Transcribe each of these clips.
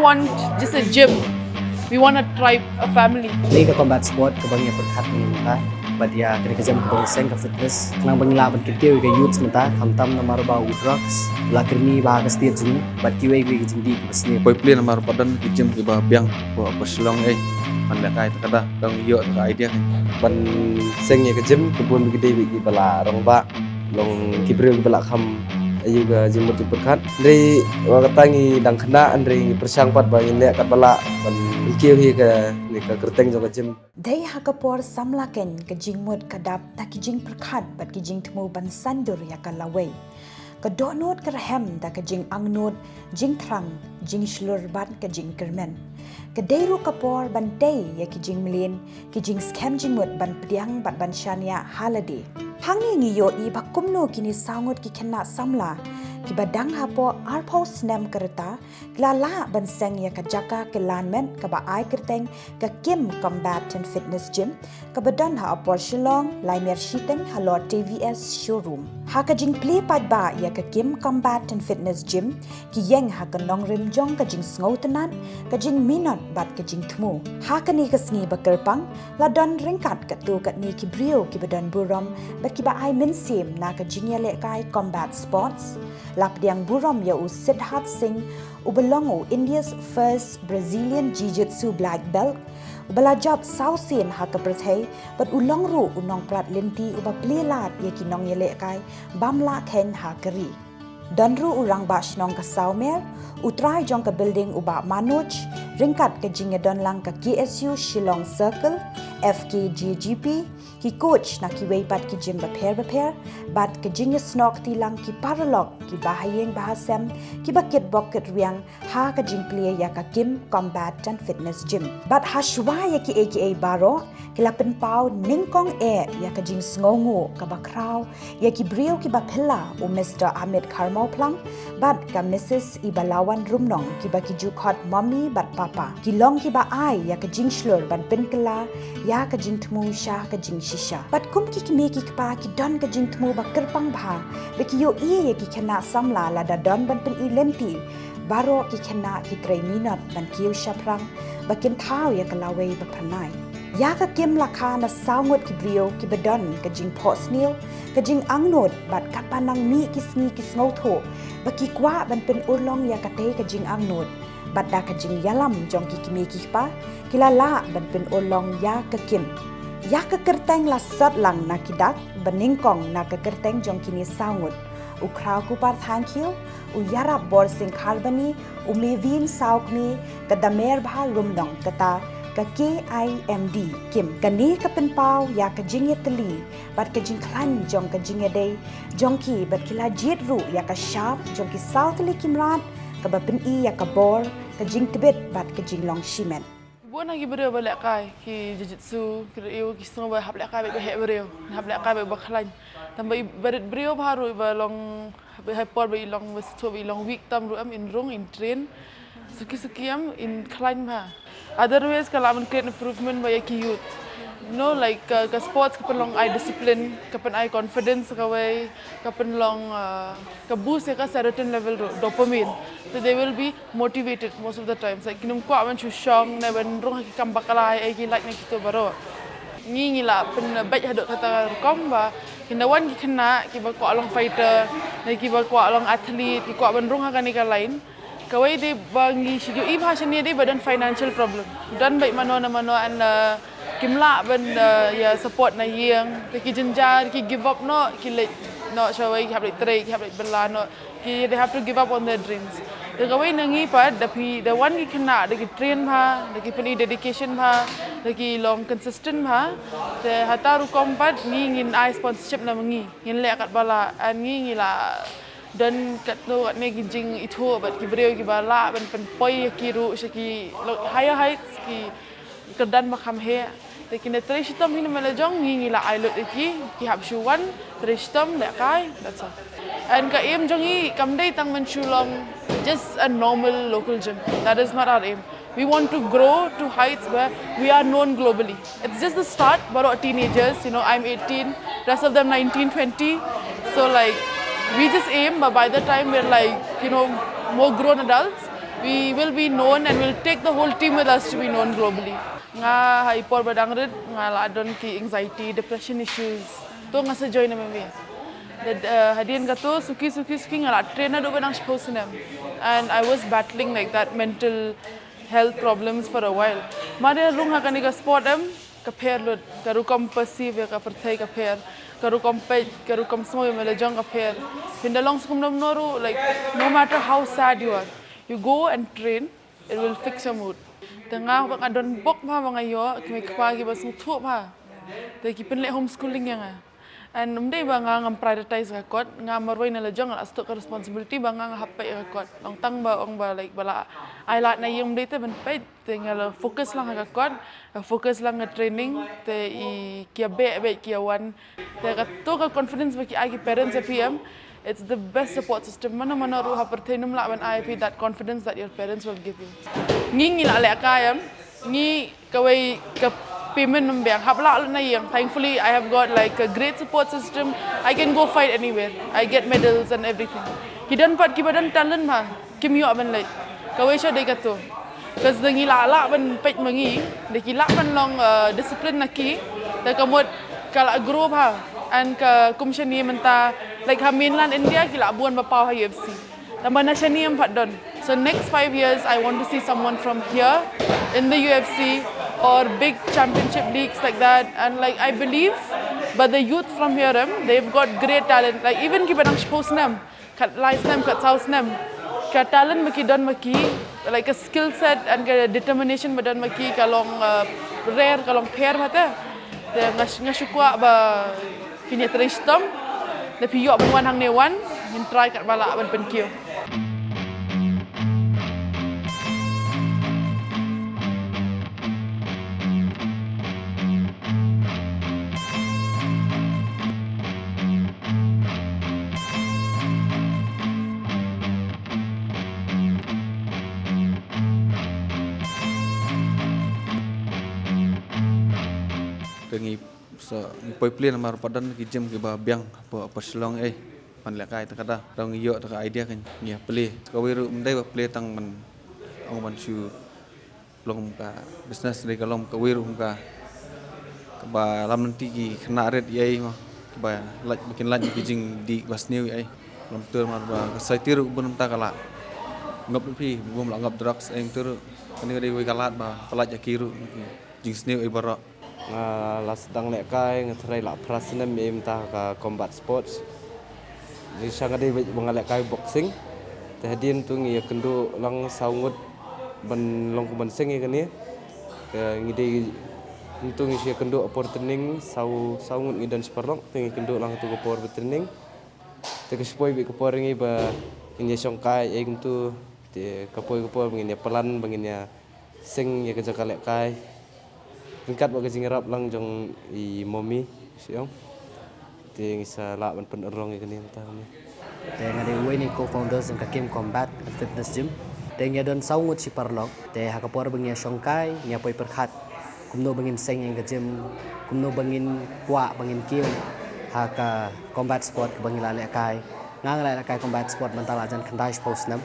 want just a gym. We want a tribe, a family. Ini ke combat sport ke bangi perkat ni mata. But ya kena kejam ke bangi seng ke fitness. Kenang bangi lah ban kerja ke youth mata. Kamtam nama bau drugs. Lakirni bah ke setiap juni. But kiwei ke jindi ke besni. Poi play nama padan ke gym ke bah biang. Apa Shillong man le kai takada dang yo ka idea ban seng ya ke gym ke bon ke dewi ke bala rong ba long kibril bala kham ayu ga gym tu perkat dari wakatangi dang khana andri persang pat ba in le kat bala ban kieu hi ka ni ka kerteng jo ka gym dei hakapor samla ken ke jingmut kadap ta ki jing perkat bat ki jing tmu ban sandur ya ka lawei ka donot ka rahem da ka jingangnud jing thrang jing shlur ban ka jing kermen kadei ru kapor ban tei ya ki jing milin ki jing scam jingmut ban pdiang bat ban shania halade hangni ngi yo I bakumno kini sangot ki kena samla ki badang hapo arpo snem kereta glala ban seng ya ka jaka ke lanmen ka ba ai kerteng ka kim combat and fitness gym ka badan ha apor shillong laimer shiteng halor tvs showroom ha ka jing play pat ba ya ka kim combat and fitness gym ki yeng ha ka nong rim jong ka jing sngotanan ka jing minot bat ka jing thmu ha ka ni ka sngi ba kerpang la don ringkat ka tu ka ni ki brio ki badan buram ba ki ba ai min sim na ka jing ya le kai combat sports lap diang buram ya u Siddharth Singh ubelongo India's first Brazilian jiu-jitsu black belt ubala job sausin ha ka prathai but ulong ru unong prat linti uba plelat ye ki nong yele kai bamla Kane ha kari donru urang ba shnong ka saumer utrai jong ka building uba manoj ringkat ka jinge don lang ka KSU Shillong Circle FKGGP ki coach na ki wei pat ki gym ba pher bat ki jinge snok ti lang ki Pynurlong ki bahayeng bahasem ki ba kit bok kit riang ha ka jing play ya ka kim combat and fitness gym bat ha shwa ya ki aka baro ki la pen pau ningkong ya ka jing sngongo ka ba kraw ya ki brio ki ba philla u Mr Ahmed Karmo plang bat ka Mrs Ibalawan rumnong ki ba ki ju khot mommy bat papa ki long ki ba ai ya ka jing shlur ban pen kala ya ka jing thmu sha ka jing shisha bat kum ki me ki pa ki don ka jing thmu ba kerpang bha be ki yo ye ki khana samla la da don ban pen lenti baro ki khana ki trei minot ban kiu shaphang ba kin thau ya ka lawei ba phanai ya ka kim la kha na saungot ki brio ki badon ka jing posnil ka jing angnod bat ka panang mi ki sngi ki sngo tho ba ki kwa ban pen urlong ya ka te ka jing angnod bat da ka jing yalam jong ki me ki pa kilala ban pen urlong ya ka kim ya ka kerteng la sat lang na kidak baningkong na ka kerteng jong kini saungot u kraw ku par thank you u iarap bor sing kharbani u mevin saukni ka damer bha rumdong kata ka KIMD kim kani ka penpau ya ka jinge teli bat ka jing klan jong ka jinge dei jong ki bat kila jit ru ya ka sharp jong ki south li kimrat ka ba pen I ya ka bor ka jing tibet bat ka jing long shimen Bukan lagi beriau balik kai ki jiu-jitsu kira iu ki semua bah balik kai balik hek beriau balik kai balik baklan tambah berit beriau baru balong hyper balik long westu balik long week tam ru am in rong in train suki am in climb ha otherwise kalau am create improvement by ki youth like ke sports ke long I discipline ke I confidence kawai ke long ke boost ke certain level dopamine so they will be motivated most of the times like kinum ko aman chu shong na ban rong ki kam bakalai ai ki like na kito baro ngi la pen baik hadok kata kom ba kinawan ki kena ki ba ko long fighter na ki ba ko long athlete ki ko ban rong ka ni ka lain kawai de bangi shidu I bhasha ni de badan financial problem dan baik mano an kimla ban ya support na yang ki jenjar ki give up no ki like no shawai ki have like tray ki have like bela no ki they have to give up on their dreams the kawai nangi pa the one ki kena the ki train bha the ki pani dedication bha the ki long consistent bha the hataru kompat ni ngin I sponsorship na mangi ngin le kat bala an ngi la dan kat tu kat ni jing itu bat ki brio ki bala ban pen poi ki ru ki higher heights ki kedan makam he lekin trishtam hin melajong ngi la I lot ki hab shuwan trishtam le kai that's all and ka aim jong I kamdei tang menchulong just a normal local gym that is not our aim we want to grow to heights where we are known globally it's just the start but our teenagers I'm 18 rest of them 19 20 so like we just aim but by the time we're like more grown adults we will be known and we'll take the whole team with us to be known globally. Nga hyper badangred nga ladon ki anxiety, depression issues. To nga sa join na mami. Hadian gato suki nga la trainer do badang shposnem. And I was battling like that mental health problems for a while. Mare lung ha kaniga sport kapher lut karu kom perceive ka perthai kapher karu compete karu kom smo mele jong kapher. Pynurlong skum noru, like no matter how sad you are, you go and train, it will fix your mood. Tengah bang adon bok pa mga yo, kami kapagi bas ngutu pa. Tapi kita penlek homeschooling yang and umdai bang ngam prioritize kakot, ngam marway na lajong astok ka responsibility bang ngam hapai kakot. Long tang ba ong ba like bala ai lat na yung umdai te ben pai tinggal fokus lang kakot, fokus lang nge training te I kia be kia wan. Te kato ka confidence bagi ai parents PM. It's the best support system. Mana ruha perthenum la when I feel that confidence that your parents will give you. Ngi la lek kayam, ngi kawai ka payment numbiang hapla na yang. Thankfully I have got like a great support system. I can go fight anywhere. I get medals and everything. Kidan pat kibadan talent ma. Kim yo ben like. Kawai sha de gato. Cause the ngi la ben pet mangi, de kila ben long discipline naki. De kamot kala grow ha. And ke kumshani menta like ha mainland India kila buan bapau ha UFC. Tambah nashani am don. So next 5 years I want to see someone from here in the UFC or big championship leagues like that. And like I believe, but the youth from here they've got great talent. Like even ki badang shposnam, kat licenam, kat sausnam, kat talent maki don maki like a skill set and determination badon maki kalong rare kalong pair mata. Dia ngasukwa ba kini teristom, tapi yo benwan hang newan, min try kat balak ban penkio. Tengi so poi plan mar padan ki jem ki ba biang apa selong pan lekai ta kada dong yo ta idea kan nya play ko wiru mdai ba play tang man ong man su long ka business ni kalom ka wiru ka ba lam nanti ki khana red yai ma ba laj bikin laj ki jing di bas new ai lam tur mar ba sai tiru bun ta kala ngop pi bum la ngop drugs eng tur ani dei wi kalat ba pelaj akiru jing new ai bara las dang lek kai ngatrai la prasna mem ta ka combat sports ni sanga dei bangalek kai boxing te hadin tu ngi kendo lang saungut ban long ban sing ni ke ngi dei tu ngi sia kendo por training saungut ngi dan sparlong te ngi kendo lang tu por training te ke spoi bi ke por ngi ba ngi song kai e tu te kapoi ngi pelan bangin sing ya ke jakalek kai tingkat bagi jingiarap lang jong I momi siang ting sa la ban Pynurlong ni ta ni te ngade we ni co-founders ng Kane Combat and Fitness Gym te ngadon saungut si Pynurlong te hakapor bangya songkai nya poi perkhat kumno bangin seng yang ke gym kumno bangin kwa bangin kill haka combat sport ke bangila le kai ngala le kai combat sport mental ajan khandai post nam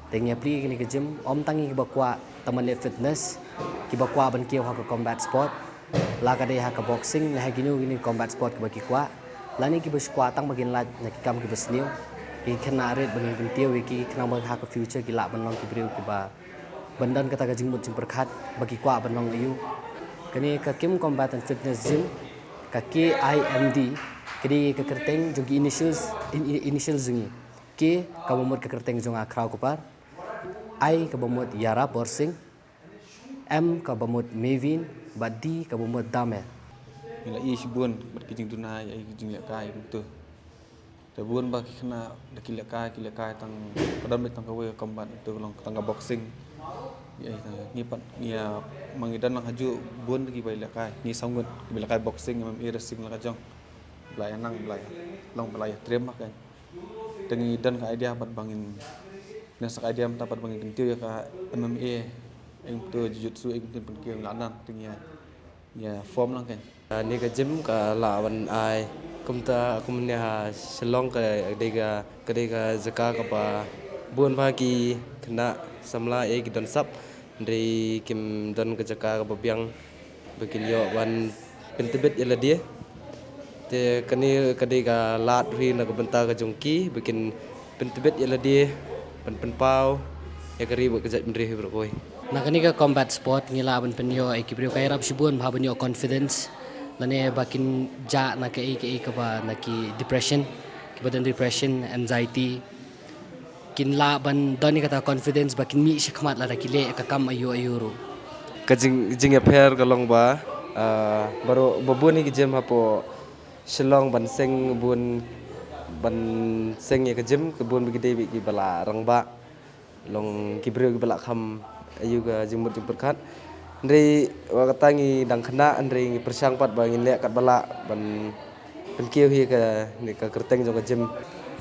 te nya pri ni ke gym om tangi ke bakwa taman le fitness ki bakwa ban kieu haka combat sport la kadei haka boxing la ginu gini combat sport ke baki kwa lani ki bus kwa tang bagin laj na ki kam ki bus new ki khana red bangin kintiu ki khana bang haka future ki la ban long ki briu ki ba bandan kata ka jingmut jing perkhat bagi kwa ban long liu kani ka Kane Combat and Fitness Gym ka KIMD kini ka kerteng jong initials zingi k ka bomot ka kerteng jong akrau kupar I ka bomot iarap borsing M ka bomot mevin badi ka bomot dame ila is bun bat ki jing tunai ai jing lekai tu te bun ba ki khana de ki lekai tang padam tang ka we combat tu long tang ka boxing ai ni pat nia mangidan lang haju bun ki bai lekai ni sangut ki lekai boxing mam irasing la ka jong blai nang blai long blai trem mak kan tengi dan ka idea bat bangin nasak idea mta pat bangin kintiu ya ka MMA eng tu jiu-jitsu eng tin penkieu lanan tengi ya form lang kan ni ka gym ka la ban ai kumta kumnya selong ka dega zaka ka ba bun ba ki kena samla don sap dari kim don ke jaka ke babiang bikin yo wan pentebet yala dia te kani kadei ka lat ri na ke bentar ke jongki bikin pentebet yala dia penpau ya kari buat kejat bendri berkoi. Nah kani ka combat sport ngila ban penyo ikibrio kay rap shibun bha banyo confidence lane bakin ja na ke ke ba na ki depression kibadan depression anxiety kin la ban doni kata confidence bakin mi shikmat la kile ka kam ayu ayuro Kajing jing aper kalong ba baru babun ni jem hapo Shillong ban seng ya kejem kebun begede bigi bala rang ba long kibrio bala kham ayu ga jimut jumperkat ndri wakatangi dang khana ndri persang pat ba ngin le kat bala ban penkiu hi ka ni ka kerteng jong jem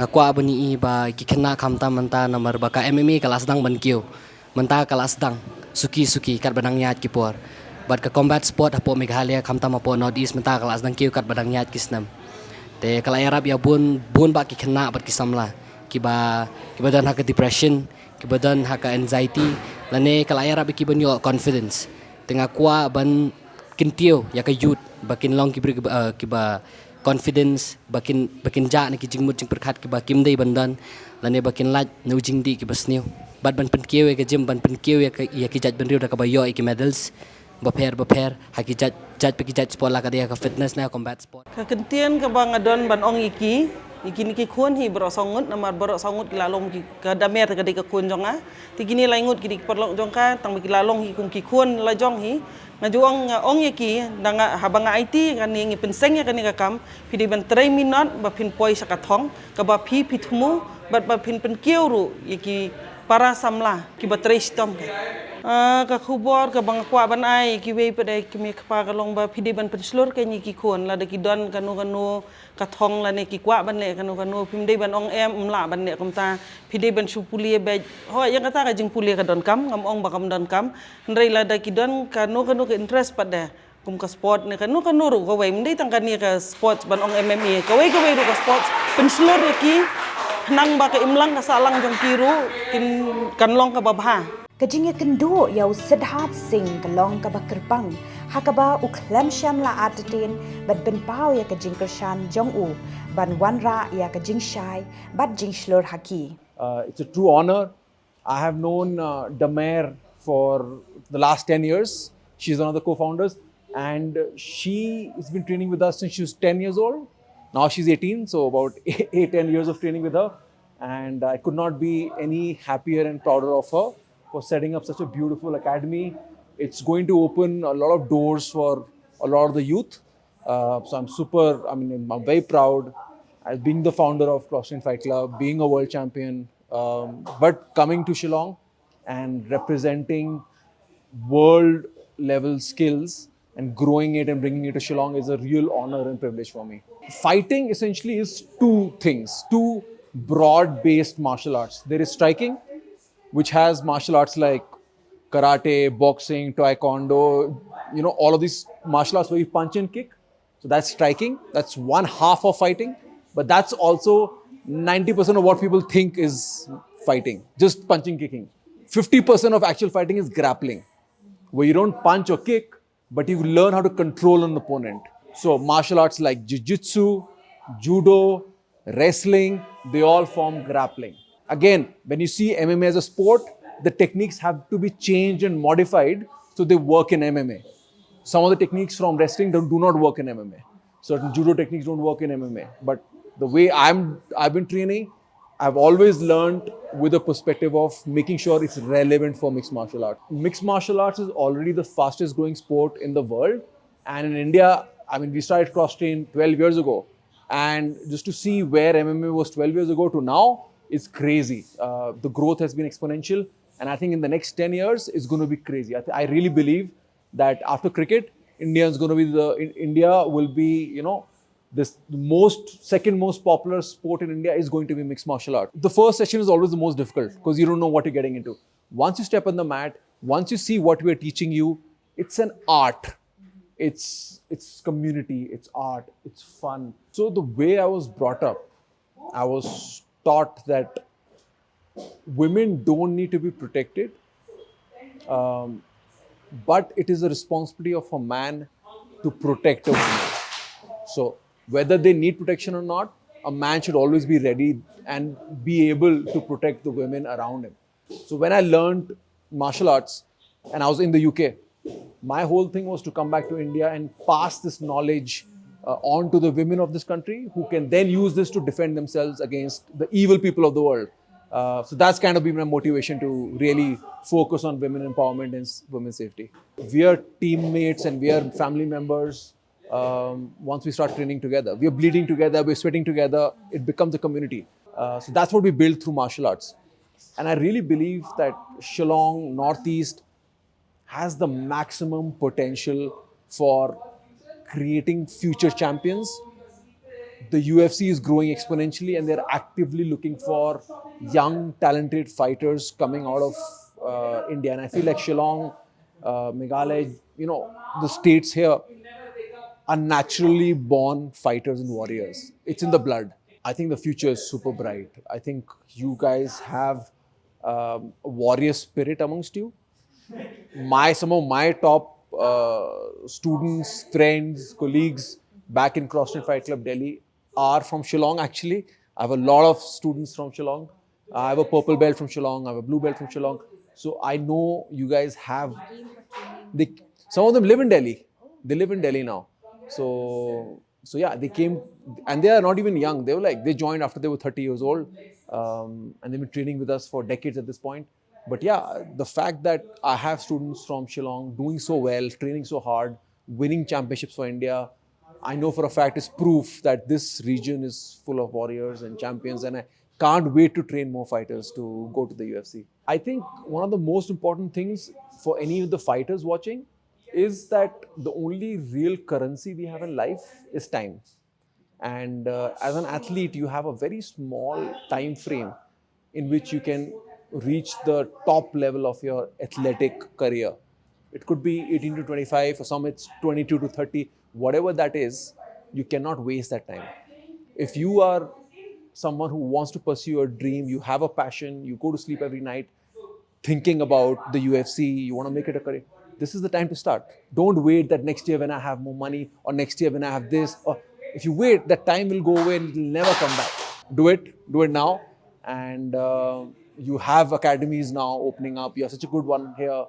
ngakwa bani i ba ki kena kamta manta nomor baka MMA kelas dang ban kio manta kelas dang suki kat badang nyat ki por bat ka combat sport hapo Meghalaya kamta mapo north east manta kelas dang kio kat badang nyat kisnam te kala iarap ya bun ba ki kena bat ki samla ki badan ha ka depression ki badan ha ka anxiety lane kala iarap ki banyo confidence tengah kwa ban kintio ya ka youth bakin long ki ba confidence bakin ja na ki jingmut jing perkhat ki ba KIMD bandan lane bakin laj no jingdi ki basniu bat ban pen kiwei ka jim ban pen kiwei ya ki jaj ban riu da ka ba yo ki medals baper ha ki jaj pe ki jaj sport la ka dia ka fitness na combat sport ka kentian ka bang adon ban ong iki niki khun hi bro songut namar bro songut ki lalong ki ka damer ka de ka khun jong a ti kini lai ngut ki dik perlong jong ka tang ki lalong hi kum ki khun la jong hi ngajuang ong iki danga habang IT kan ni penseng ya kan ni ka kam pidi ban 3 minut ba pin poi sa ka thong ka ba phi thmu ba pin pen kieu ru iki para samla ki ba 3 stom ka khubor ka bang kwa ban ai ki wei pada ki me kpa ka long ba phidi ban penslur ke ni ki khon la de ki don kanu ka thong la ne ki kwa ban le kanu phim dei ban ong em la ban ne komta phidi ban su pulie be ho yang kata ka jing pulie ka don kam ngam ong ba kam don kam ndrei la de ki don kanu ke interest pada kum ka sport ne kanu ru ka wei mendei tang kan ni ka sport ban ong MMA ka wei ru ka sport penslur ki nang ba ka imlang ka salang jong kiru kin kanlong ka babha Kajingnya kendo yau sedhat sing kalong kaba kerpang hakaba uklem syam la atatin bad ben pau ya kajing kershan jong u ban wanra ya kajing shai bad jing shlur haki. It's a true honor. I have known Damer for the last 10 years. She's one of the co-founders and she has been training with us since she was 10 years old. Now she's 18, so about 8-10 years of training with her. And I could not be any happier and prouder of her for setting up such a beautiful academy. It's going to open a lot of doors for a lot of the youth. So I'm very proud as being the founder of CrossFit Fight Club, being a world champion, but coming to Shillong and representing world level skills and growing it and bringing it to Shillong is a real honor and privilege for me. Fighting essentially is two things, two broad based martial arts. There is striking, which has martial arts like karate, boxing, taekwondo, all of these martial arts where you punch and kick. So that's striking. That's one half of fighting. But that's also 90% of what people think is fighting, just punching, kicking. 50% of actual fighting is grappling, where you don't punch or kick, but you learn how to control an opponent. So martial arts like jiu-jitsu, judo, wrestling, they all form grappling. Again, when you see MMA as a sport, the techniques have to be changed and modified so they work in MMA. Some of the techniques from wrestling do not work in MMA. Certain judo techniques don't work in MMA. But the way I've been training, I've always learned with a perspective of making sure it's relevant for mixed martial arts. Mixed martial arts is already the fastest growing sport in the world. And in India, we started cross-train 12 years ago. And just to see where MMA was 12 years ago to now, is crazy. The growth has been exponential, and I think in the next 10 years, it's going to be crazy. I really believe that after cricket, India will be, this second most popular sport in India is going to be mixed martial art. The first session is always the most difficult because you don't know what you're getting into. Once you step on the mat, once you see what we're teaching you, it's an art. It's community, it's art, it's fun. So the way I was brought up, I was taught that women don't need to be protected, but it is a responsibility of a man to protect a woman. So whether they need protection or not, a man should always be ready and be able to protect the women around him. So when I learned martial arts and I was in the UK, my whole thing was to come back to India and pass this knowledge on to the women of this country, who can then use this to defend themselves against the evil people of the world. So that's kind of been my motivation to really focus on women empowerment and women's safety. We are teammates and we are family members. Once we start training together, we are bleeding together, we're sweating together, it becomes a community. So that's what we build through martial arts. And I really believe that Shillong, Northeast, has the maximum potential for creating future champions. The UFC is growing exponentially and they're actively looking for young, talented fighters coming out of India. And I feel like Shillong, Meghalaya, the states here are naturally born fighters and warriors. It's in the blood. I think the future is super bright. I think you guys have a warrior spirit amongst you. Some of my top students, friends, colleagues back in CrossFit Fight Club Delhi are from Shillong actually. I have a lot of students from Shillong. I have a purple belt from Shillong. I have a blue belt from Shillong. So I know you guys have. Some of them live in Delhi. They live in Delhi now. So yeah, they came and they are not even young. They joined after they were 30 years old, and they've been training with us for decades at this point. But yeah, the fact that I have students from Shillong doing so well, training so hard, winning championships for India, I know for a fact is proof that this region is full of warriors and champions, and I can't wait to train more fighters to go to the UFC. I think one of the most important things for any of the fighters watching is that the only real currency we have in life is time. And as an athlete, you have a very small time frame in which you can reach the top level of your athletic career. It could be 18 to 25, for some it's 22 to 30, whatever that is, you cannot waste that time. If you are someone who wants to pursue a dream, you have a passion, you go to sleep every night thinking about the UFC, you want to make it a career, this is the time to start. Don't wait that next year when I have more money, or next year when I have this, or if you wait, that time will go away and it will never come back. Do it now. And you have academies now opening up. You have such a good one here.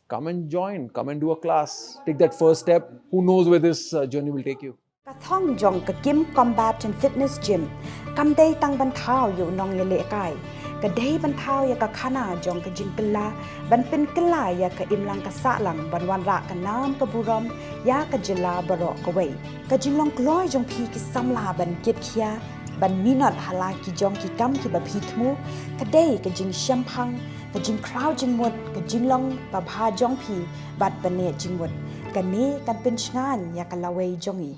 Come and join, come and do a class. Take that first step. Who knows where this journey will take you. Kathong jong ka Kim Combat and Fitness Gym. Kamday tang bantao yu nong yale kai. Kadei bantao ya ka khana jong ka jingkala. Ban pin kala ya ka imlang ka salang. Ban wan ra ka nam ka buram. Ya ka jila barok kaway. Ka jinglong kloy jong pi ki samla ban kit kia. Ban minot hala ki jong ki kam ki ba pitmu. Kadei ka jing shaphang. Ka jing crowd jing mut. Ka jinglong ba bha jong pi. Bat ban ne jing mut. Kan ni kan pin chngan ya ka laway jongi.